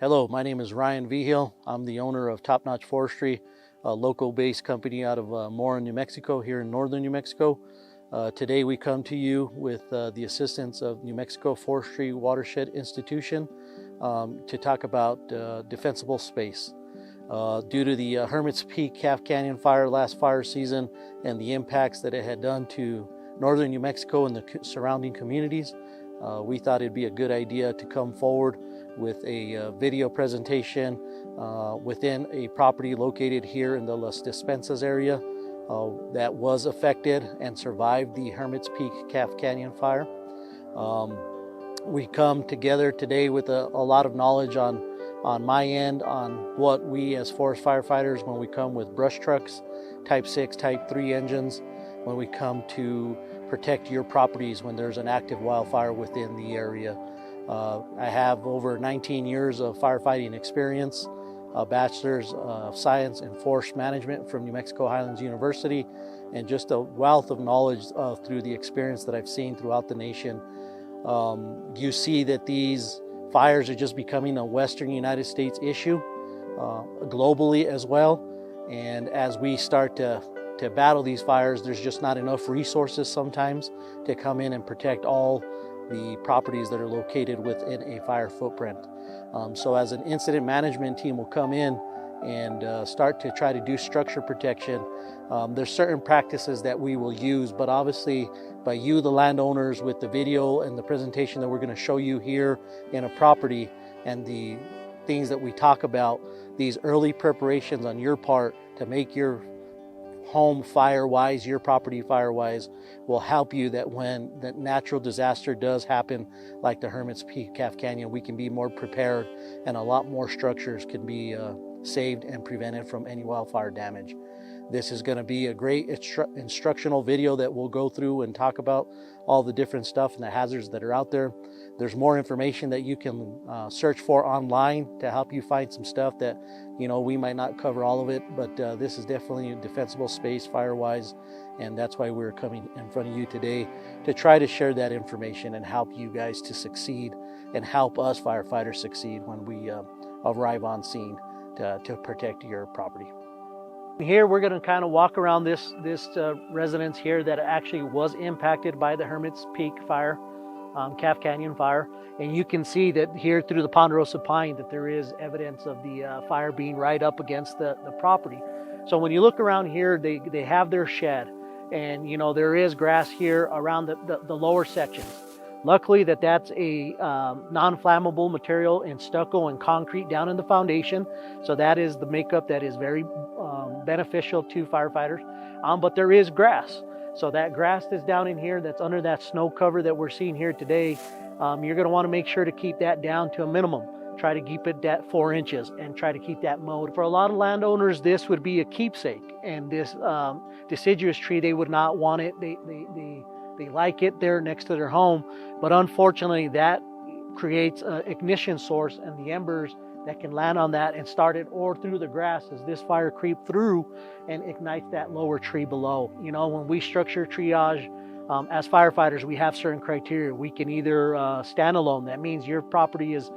Hello, my name is Ryan Vigil. I'm the owner of Notch Forestry, a local-based company out of Mora, New Mexico, here in northern New Mexico. Today we come to you with the assistance of New Mexico Forestry Watershed Institution to talk about defensible space. Due to the Hermit's Peak Calf Canyon fire last fire season and the impacts that it had done to northern New Mexico and the surrounding communities, we thought it'd be a good idea to come forward with a video presentation within a property located here in the Las Despensas area that was affected and survived the Hermit's Peak Calf Canyon fire. We come together today with a lot of knowledge on my end on what we as forest firefighters, when we come with brush trucks, type 6, type 3 engines, when we come to protect your properties when there's an active wildfire within the area. I have over 19 years of firefighting experience, a bachelor's of science in forest management from New Mexico Highlands University, and just a wealth of knowledge through the experience that I've seen throughout the nation. You see that these fires are just becoming a Western United States issue, globally as well. And as we start to battle these fires, there's just not enough resources sometimes to come in and protect all the properties that are located within a fire footprint. So as an incident management team will come in and start to try to do structure protection, there's certain practices that we will use, but obviously by you, the landowners, with the video and the presentation that we're going to show you here in a property and the things that we talk about, these early preparations on your part to make your home fire-wise, your property fire-wise, will help you that when the natural disaster does happen, like the Hermit's Peak Calf Canyon, we can be more prepared and a lot more structures can be saved and prevented from any wildfire damage. This is going to be a great instructional video that we'll go through and talk about all the different stuff and the hazards that are out there. There's more information that you can search for online to help you find some stuff that, you know, we might not cover all of it, but this is definitely a defensible space fire-wise, and that's why we're coming in front of you today to try to share that information and help you guys to succeed and help us firefighters succeed when we arrive on scene to protect your property. Here we're going to kind of walk around this residence here that actually was impacted by the Hermit's Peak fire, Calf Canyon fire, and you can see that here through the ponderosa pine that there is evidence of the fire being right up against the property. So when you look around here, they have their shed, and you know there is grass here around the lower sections. Luckily that's a non-flammable material in stucco and concrete down in the foundation, so that is the makeup that is very beneficial to firefighters. But there is grass, so that grass that's down in here that's under that snow cover that we're seeing here today, you're going to want to make sure to keep that down to a minimum. Try to keep it at 4 inches and try to keep that mowed. For a lot of landowners, this would be a keepsake, and this deciduous tree, they would not want it. They like it there next to their home, but unfortunately that creates an ignition source, and the embers that can land on that and start it or through the grass as this fire creep through and ignites that lower tree below. You know, when we structure triage as firefighters, we have certain criteria. We can either stand alone. That means your property is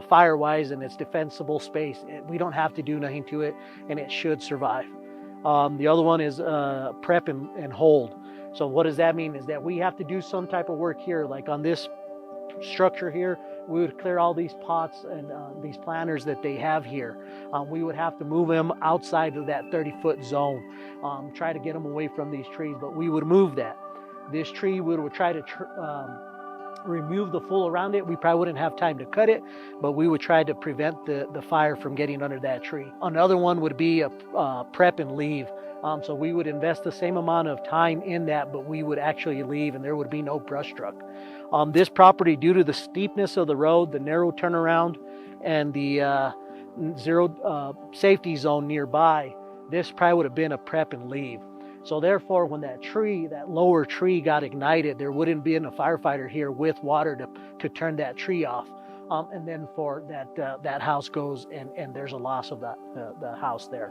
fire-wise and it's defensible space. We don't have to do nothing to it, and it should survive. The other one is prep and hold. So what does that mean is that we have to do some type of work here, like on this structure here. We would clear all these pots and these planters that they have here. We would have to move them outside of that 30-foot zone, try to get them away from these trees, but we would move that. This tree, we would try to remove the full around it. We probably wouldn't have time to cut it, but we would try to prevent the fire from getting under that tree. Another one would be a prep and leave. So we would invest the same amount of time in that, but we would actually leave and there would be no brush truck. This property, due to the steepness of the road, the narrow turnaround, and the zero safety zone nearby, this probably would have been a prep and leave. So therefore, when that tree, that lower tree got ignited, there wouldn't be a firefighter here with water to turn that tree off. And then for that house goes and there's a loss of the house there.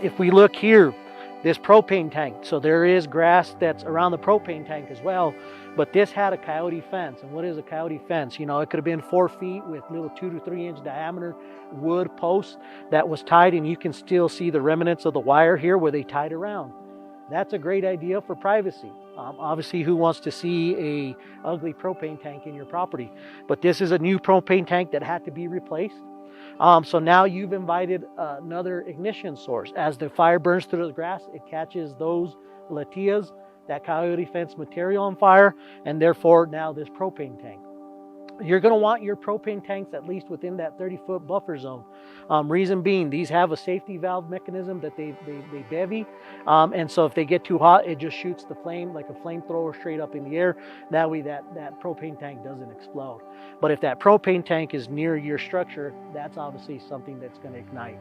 If we look here, this propane tank. So there is grass that's around the propane tank as well, but this had a coyote fence. And what is a coyote fence? You know, it could have been 4 feet with little 2 to 3 inch diameter wood posts that was tied, and you can still see the remnants of the wire here where they tied around. That's a great idea for privacy. Obviously, who wants to see a ugly propane tank in your property? But this is a new propane tank that had to be replaced. So now you've invited another ignition source. As the fire burns through the grass, it catches those latillas, that coyote fence material, on fire, and therefore now this propane tank. You're going to want your propane tanks at least within that 30-foot buffer zone. Reason being, these have a safety valve mechanism that they bevy, and so if they get too hot, it just shoots the flame like a flamethrower straight up in the air. That way that propane tank doesn't explode. But if that propane tank is near your structure, that's obviously something that's going to ignite.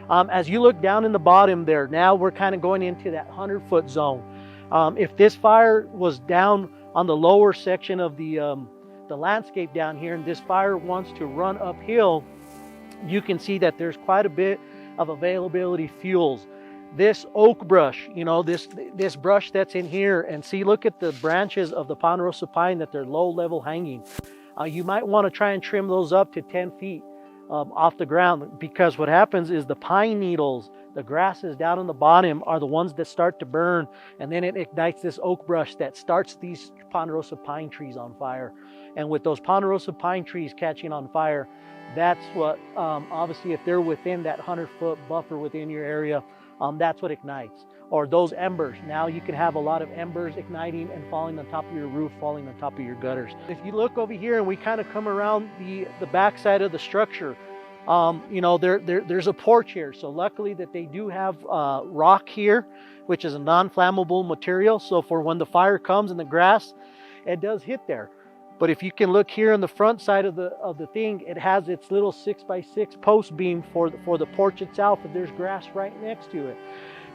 As you look down in the bottom there, now we're kind of going into that 100-foot zone. If this fire was down on the lower section of the landscape down here, and this fire wants to run uphill, you can see that there's quite a bit of availability fuels. This oak brush, you know, this brush that's in here, and see, look at the branches of the ponderosa pine that they're low level hanging. You might want to try and trim those up to 10 feet off the ground, because what happens is the pine needles, the grasses down on the bottom, are the ones that start to burn, and then it ignites this oak brush that starts these ponderosa pine trees on fire. And with those ponderosa pine trees catching on fire, that's what, obviously, if they're within that 100-foot buffer within your area, that's what ignites. Or those embers. Now you can have a lot of embers igniting and falling on top of your roof, falling on top of your gutters. If you look over here and we kind of come around the back side of the structure, you know, there's a porch here. So luckily that they do have rock here, which is a non-flammable material. So for when the fire comes in the grass, it does hit there. But if you can look here on the front side of the thing, it has its little 6x6 post beam for the porch itself, and there's grass right next to it.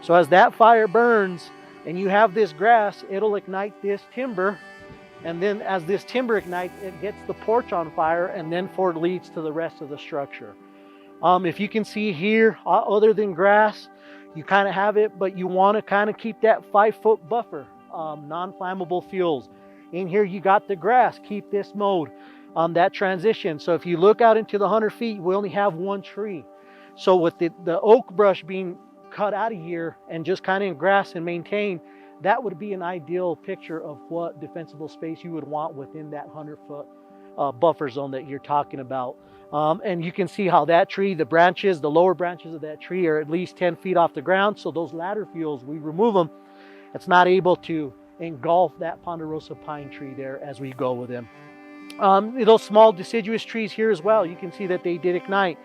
So as that fire burns and you have this grass, it'll ignite this timber, and then as this timber ignites, it gets the porch on fire, and then it leads to the rest of the structure. If you can see here, other than grass, you kind of have it, but you want to kind of keep that 5-foot buffer, non-flammable fuels. In here you got the grass, keep this mode, that transition. So if you look out into the 100 feet, we only have one tree. So with the oak brush being cut out of here and just kind of in grass and maintained, that would be an ideal picture of what defensible space you would want within that 100-foot buffer zone that you're talking about. And you can see how that tree, the lower branches of that tree are at least 10 feet off the ground. So those ladder fuels, we remove them, it's not able to engulf that ponderosa pine tree there as we go with them. Those small deciduous trees here as well, you can see that they did ignite.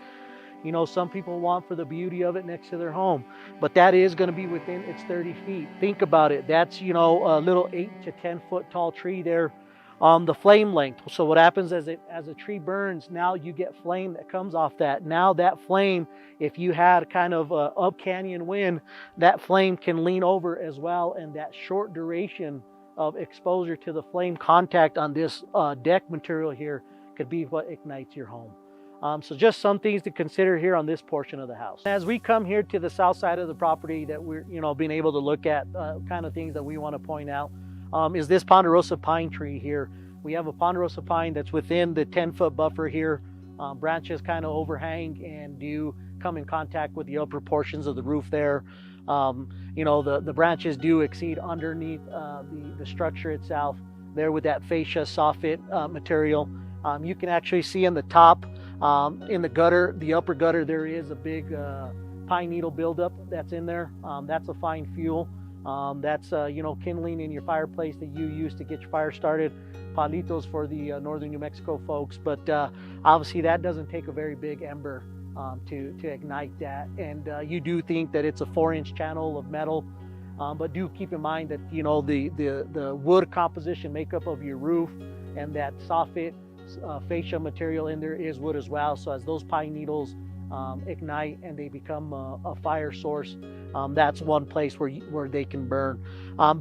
You know, some people want for the beauty of it next to their home, but that is going to be within its 30 feet. Think about it. That's, you know, a little 8 to 10 foot tall tree there. The flame length. So what happens as a tree burns, now you get flame that comes off that. Now that flame, if you had kind of a up canyon wind, that flame can lean over as well, and that short duration of exposure to the flame contact on this deck material here could be what ignites your home. So just some things to consider here on this portion of the house. As we come here to the south side of the property that we're, you know, being able to look at, kind of things that we want to point out, is this ponderosa pine tree here. We have a ponderosa pine that's within the 10-foot buffer here. Branches kind of overhang and do come in contact with the upper portions of the roof there. You know, the branches do exceed underneath the structure itself there with that fascia soffit material. You can actually see in the top, in the gutter, the upper gutter, there is a big pine needle buildup that's in there. That's a fine fuel. That's you know, kindling in your fireplace that you use to get your fire started. Palitos for the northern New Mexico folks, but obviously that doesn't take a very big ember to ignite that. And you do think that it's a 4-inch channel of metal, but do keep in mind that, you know, the wood composition makeup of your roof and that soffit fascia material in there is wood as well. So as those pine needles ignite and they become a fire source, that's one place where they can burn.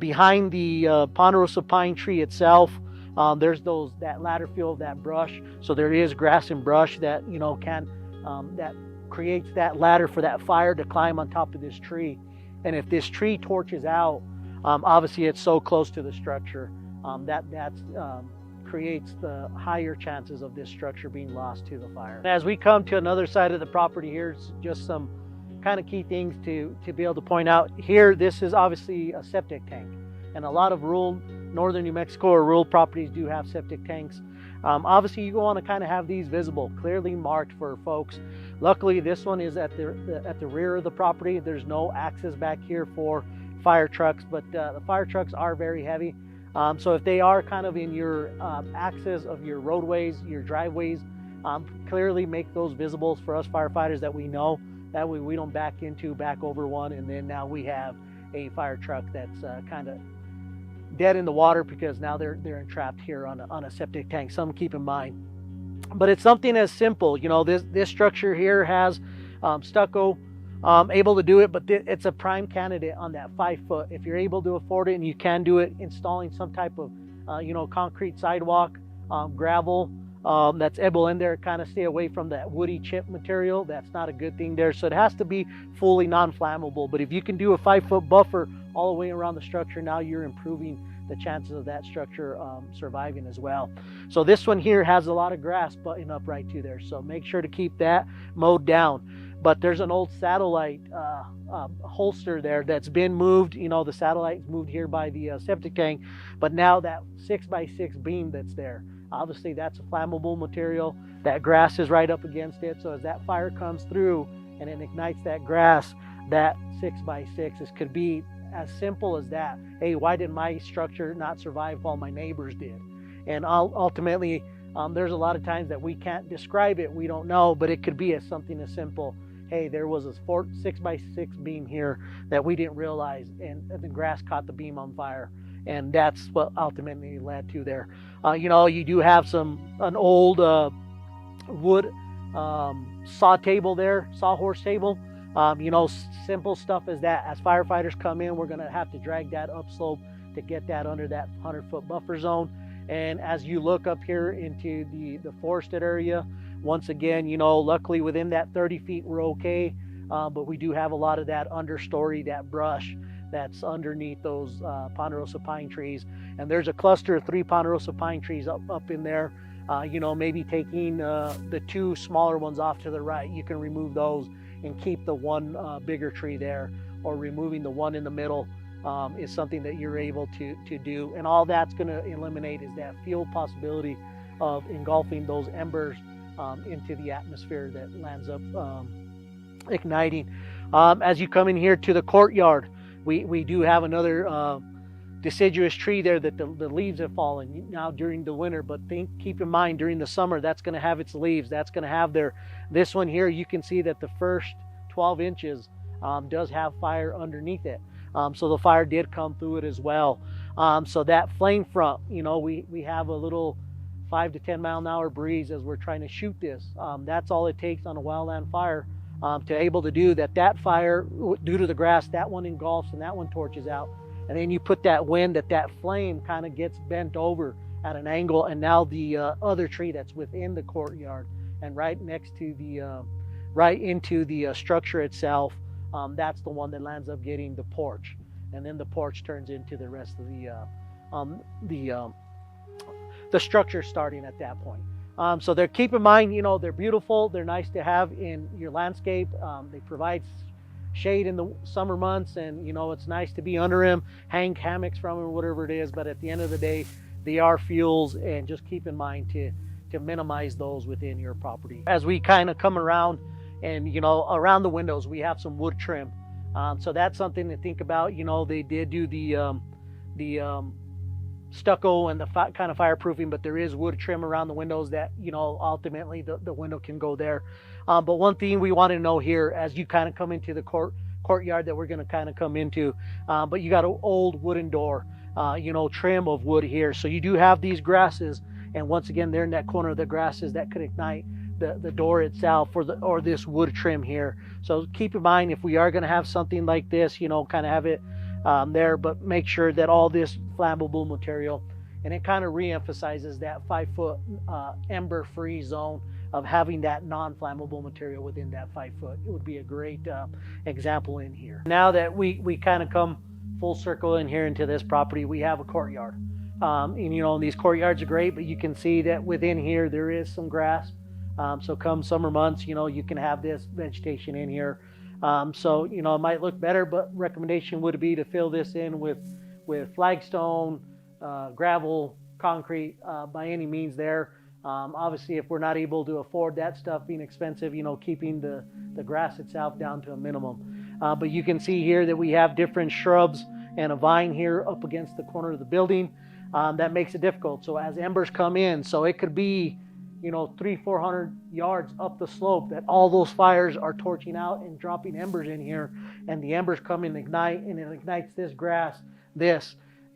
Behind the ponderosa pine tree itself, there's that ladder fuel of that brush. So there is grass and brush that, you know, that creates that ladder for that fire to climb on top of this tree. And if this tree torches out, obviously it's so close to the structure that creates the higher chances of this structure being lost to the fire. As we come to another side of the property here, it's just some kind of key things to be able to point out. Here, this is obviously a septic tank, and a lot of rural northern New Mexico or rural properties do have septic tanks. Obviously, you want to kind of have these visible, clearly marked for folks. Luckily, this one is at the rear of the property. There's no access back here for fire trucks, but the fire trucks are very heavy. So if they are kind of in your access of your roadways, your driveways, clearly make those visible for us firefighters that we know. That way we don't back over one, and then now we have a fire truck that's kind of dead in the water because now they're entrapped here on a septic tank. Something to keep in mind. But it's something as simple, you know, this structure here has stucco, able to do it, but it's a prime candidate on that 5 foot. If you're able to afford it and you can do it, installing some type of concrete sidewalk, gravel that's able in there, kind of stay away from that woody chip material. That's not a good thing there. So it has to be fully non-flammable. But if you can do a 5 foot buffer all the way around the structure, now you're improving the chances of that structure surviving as well. So this one here has a lot of grass butting up right to there. So make sure to keep that mowed down. But there's an old satellite holster there that's been moved. You know, the satellite's moved here by the septic tank, but now that 6x6 beam that's there, obviously that's a flammable material. That grass is right up against it. So as that fire comes through and it ignites that grass, that 6x6 could be as simple as that. Hey, why did my structure not survive while my neighbors did? And ultimately, there's a lot of times that we can't describe it. We don't know, but it could be something as simple. Hey, there was a 6x6 beam here that we didn't realize, and the grass caught the beam on fire. And that's what ultimately led to there. You do have an old wood sawhorse table. Simple stuff as that. As firefighters come in, we're going to have to drag that upslope to get that under that 100-foot buffer zone. And as you look up here into the forested area, once again, luckily within that 30 feet, we're okay. But we do have a lot of that understory, that brush that's underneath those ponderosa pine trees. And there's a cluster of 3 ponderosa pine trees up in there. Maybe taking the 2 smaller ones off to the right, you can remove those and keep the one bigger tree there, or removing the one in the middle is something that you're able to do. And all that's going to eliminate is that fuel possibility of engulfing those embers into the atmosphere that lands up igniting. As you come in here to the courtyard, we do have another deciduous tree there that the leaves have fallen now during the winter, but keep in mind during the summer that's going to have its leaves. That's going to have this one here. You can see that the first 12 inches does have fire underneath it. So the fire did come through it as well. So that flame front, we have a little 5 to 10 mile an hour breeze as we're trying to shoot this. That's all it takes on a wildland fire to able to do that. That fire, due to the grass, that one engulfs and that one torches out. And then you put that wind, that flame kind of gets bent over at an angle, and now the other tree that's within the courtyard and right next to right into the structure itself, that's the one that lands up getting the porch, and then the porch turns into the rest of the structure starting at that point. So keep in mind, they're beautiful, they're nice to have in your landscape. They provide shade in the summer months, and it's nice to be under them, hang hammocks from them, or whatever it is. But at the end of the day, they are fuels, and just keep in mind to minimize those within your property. As we kind of come around, and around the windows, we have some wood trim. So that's something to think about. They did do the stucco and the kind of fireproofing, but there is wood trim around the windows that ultimately the window can go there. But one thing we want to know here, as you kind of come into the courtyard that we're going to kind of come into, but you got an old wooden door, trim of wood here. So you do have these grasses, and once again, they're in that corner of the grasses that could ignite the door itself, or this wood trim here. So keep in mind, if we are going to have something like this, kind of have it there, but make sure that all this flammable material, and it kind of re-emphasizes that 5 foot ember free zone. of having that non-flammable material within that 5 foot. It would be a great example in here. Now that we kind of come full circle in here into this property, we have a courtyard. And you know, these courtyards are great, but you can see that within here there is some grass. So come summer months, you know, you can have this vegetation in here. So, you know, it might look better, but recommendation would be to fill this in with flagstone, gravel, concrete, by any means there. Obviously, if we're not able to afford that stuff being expensive, you know, keeping the grass itself down to a minimum. But you can see here that we have different shrubs and a vine here up against the corner of the building. That makes it difficult. So as embers come in, so it could be, you know, 300-400 yards up the slope that all those fires are torching out and dropping embers in here, and the embers come and ignite, and it ignites this grass,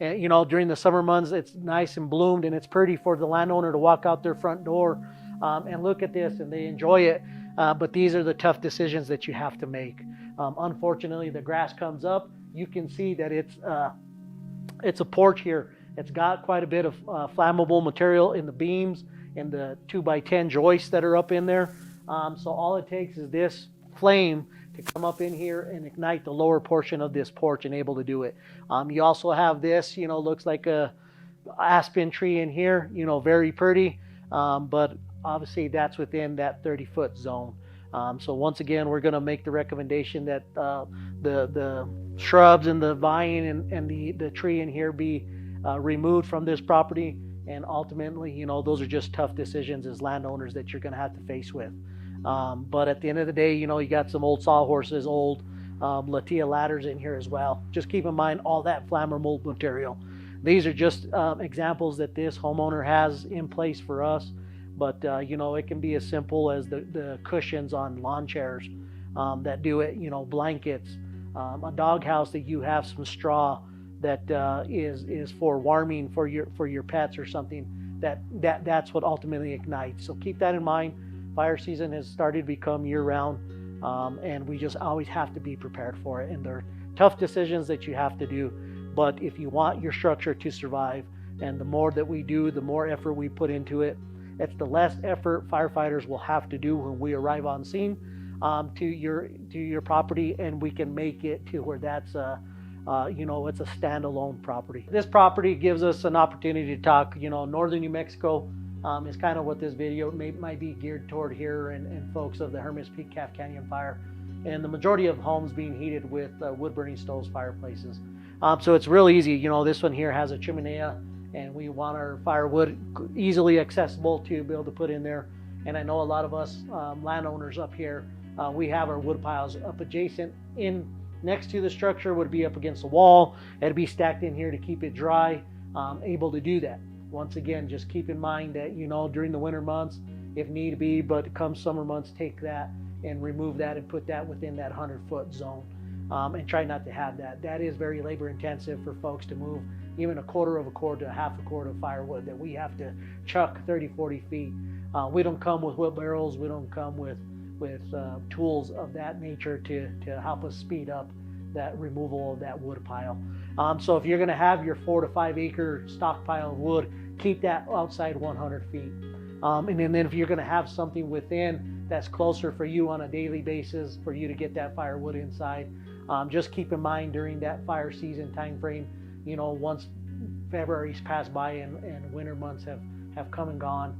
and you know, during the summer months it's nice and bloomed, and it's pretty for the landowner to walk out their front door and look at this, and they enjoy it. But these are the tough decisions that you have to make. Unfortunately, the grass comes up. You can see that it's a porch here. It's got quite a bit of flammable material in the beams and the 2x10 joists that are up in there. So all it takes is this flame to come up in here and ignite the lower portion of this porch and able to do it. You also have this, you know, looks like a aspen tree in here, you know, very pretty, but obviously that's within that 30-foot zone. So once again, we're going to make the recommendation that the shrubs and the vine and the tree in here be removed from this property. And ultimately, you know, those are just tough decisions as landowners that you're going to have to face with. But at the end of the day, you know, you got some old sawhorses, old Latia ladders in here as well. Just keep in mind all that flammable material. These are just examples that this homeowner has in place for us. But, you know, it can be as simple as the cushions on lawn chairs that do it, you know, blankets, a doghouse that you have some straw that is for warming for your pets or something, that's what ultimately ignites. So keep that in mind. Fire season has started to become year-round, and we just always have to be prepared for it. And they're tough decisions that you have to do. But if you want your structure to survive, and the more that we do, the more effort we put into it, it's the less effort firefighters will have to do when we arrive on scene to your property, and we can make it to where that's you know, it's a standalone property. This property gives us an opportunity to talk, you know, northern New Mexico is kind of what this video might be geared toward here, and folks of the Hermes Peak Calf Canyon fire, and the majority of homes being heated with wood burning stoves, fireplaces. So it's real easy. You know, this one here has a chimenea, and we want our firewood easily accessible to be able to put in there. And I know a lot of us landowners up here, we have our wood piles up adjacent in next to the structure, would be up against the wall. It'd be stacked in here to keep it dry, able to do that. Once again, just keep in mind that, you know, during the winter months, if need be, but come summer months, take that and remove that and put that within that 100-foot zone, and try not to have that. That is very labor intensive for folks to move even a quarter of a cord to a half a cord of firewood that we have to chuck 30-40 feet. We don't come with wheelbarrows. We don't come with tools of that nature to help us speed up that removal of that wood pile. So if you're going to have your 4 to 5 acre stockpile of wood, keep that outside 100 feet. And then if you're going to have something within that's closer for you on a daily basis for you to get that firewood inside, just keep in mind during that fire season time frame, you know, once February's passed by and winter months have come and gone,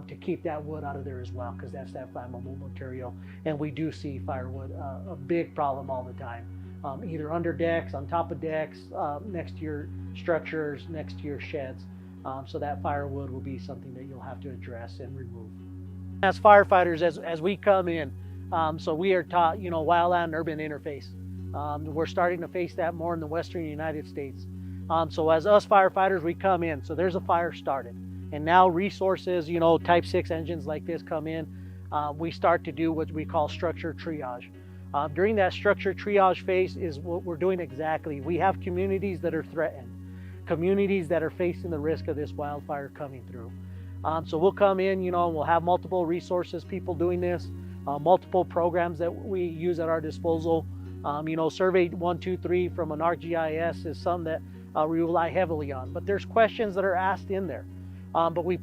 to keep that wood out of there as well, because that's that flammable material. And we do see firewood a big problem all the time, either under decks, on top of decks, next to your structures, next to your sheds. So that firewood will be something that you'll have to address and remove. As firefighters, as we come in, so we are taught, you know, wildland urban interface. We're starting to face that more in the western United States. So as us firefighters, we come in, so there's a fire started. And now resources, you know, type 6 engines like this come in, we start to do what we call structure triage. During that structure triage phase is what we're doing exactly. We have communities that are threatened, communities that are facing the risk of this wildfire coming through. So we'll come in, you know, and we'll have multiple resources, people doing this, multiple programs that we use at our disposal. You know, Survey 123 from an ArcGIS is something that we rely heavily on. But there's questions that are asked in there. But we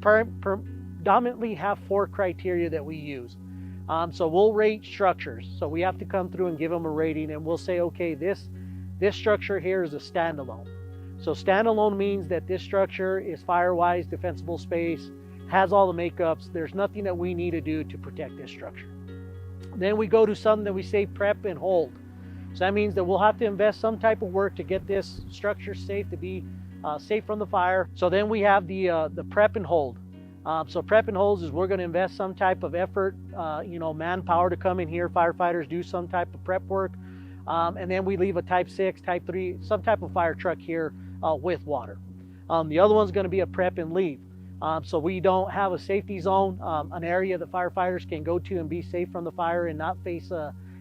predominantly have 4 criteria that we use. So we'll rate structures. So we have to come through and give them a rating, and we'll say, okay, this structure here is a standalone. So standalone means that this structure is fire-wise, defensible space, has all the makeups. There's nothing that we need to do to protect this structure. Then we go to something that we say prep and hold. So that means that we'll have to invest some type of work to get this structure safe, to be safe from the fire. So then we have the prep and hold. So prep and holds is we're going to invest some type of effort, manpower to come in here, firefighters do some type of prep work, and then we leave a type 6, type 3, some type of fire truck here with water. The other one's going to be a prep and leave. So we don't have a safety zone, an area that firefighters can go to and be safe from the fire and not face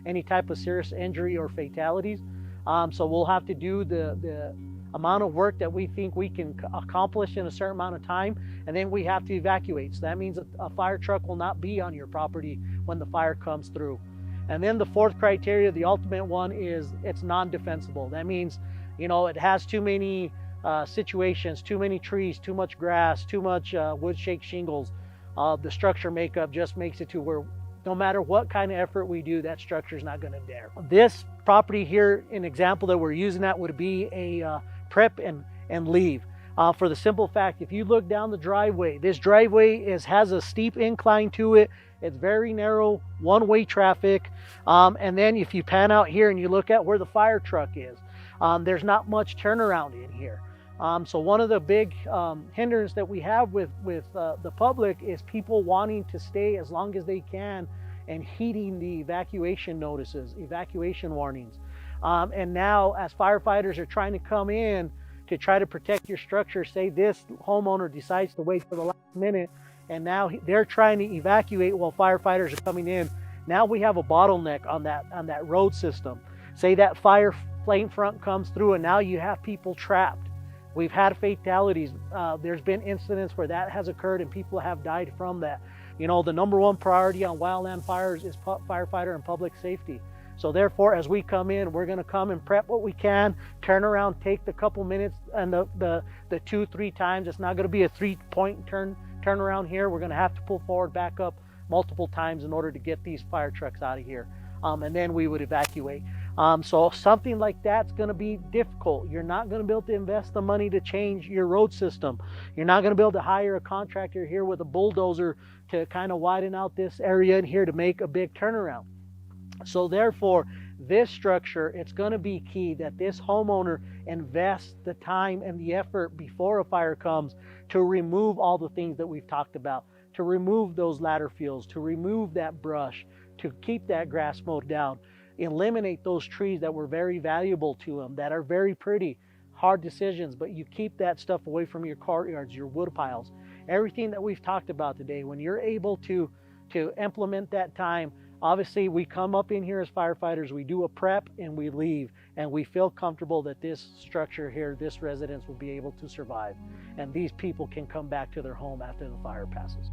any type of serious injury or fatalities. So we'll have to do the amount of work that we think we can accomplish in a certain amount of time, and then we have to evacuate. So that means a fire truck will not be on your property when the fire comes through. And then the 4th criteria, the ultimate one, is it's non-defensible. That means, it has too many situations, too many trees, too much grass, too much wood shake shingles. The structure makeup just makes it to where no matter what kind of effort we do, that structure is not going to dare. This property here, an example that we're using that would be a prep and leave. For the simple fact, if you look down the driveway, this driveway has a steep incline to it. It's very narrow, one-way traffic. And then if you pan out here and you look at where the fire truck is, there's not much turnaround in here. So one of the big hindrances that we have with the public is people wanting to stay as long as they can and heeding the evacuation notices, evacuation warnings. And now as firefighters are trying to come in to try to protect your structure, say this homeowner decides to wait for the last minute and now they're trying to evacuate while firefighters are coming in. Now we have a bottleneck on that road system. Say that fire flame front comes through and now you have people trapped. We've had fatalities. There's been incidents where that has occurred and people have died from that. The number 1 priority on wildland fires is firefighter and public safety. So therefore, as we come in, we're going to come and prep what we can, turn around, take the couple minutes and the 2-3 times. It's not going to be a 3-point turnaround here. We're going to have to pull forward, back up multiple times in order to get these fire trucks out of here. And then we would evacuate. So something like that's going to be difficult. You're not going to be able to invest the money to change your road system. You're not going to be able to hire a contractor here with a bulldozer to kind of widen out this area in here to make a big turnaround. So therefore, this structure, it's going to be key that this homeowner invests the time and the effort before a fire comes to remove all the things that we've talked about, to remove those ladder fields, to remove that brush, to keep that grass mowed down, eliminate those trees that were very valuable to them, that are very pretty. Hard decisions, but you keep that stuff away from your courtyards, your wood piles, everything that we've talked about today. When you're able to implement that time, obviously we come up in here as firefighters, we do a prep and we leave, and we feel comfortable that this structure here, this residence will be able to survive, and these people can come back to their home after the fire passes.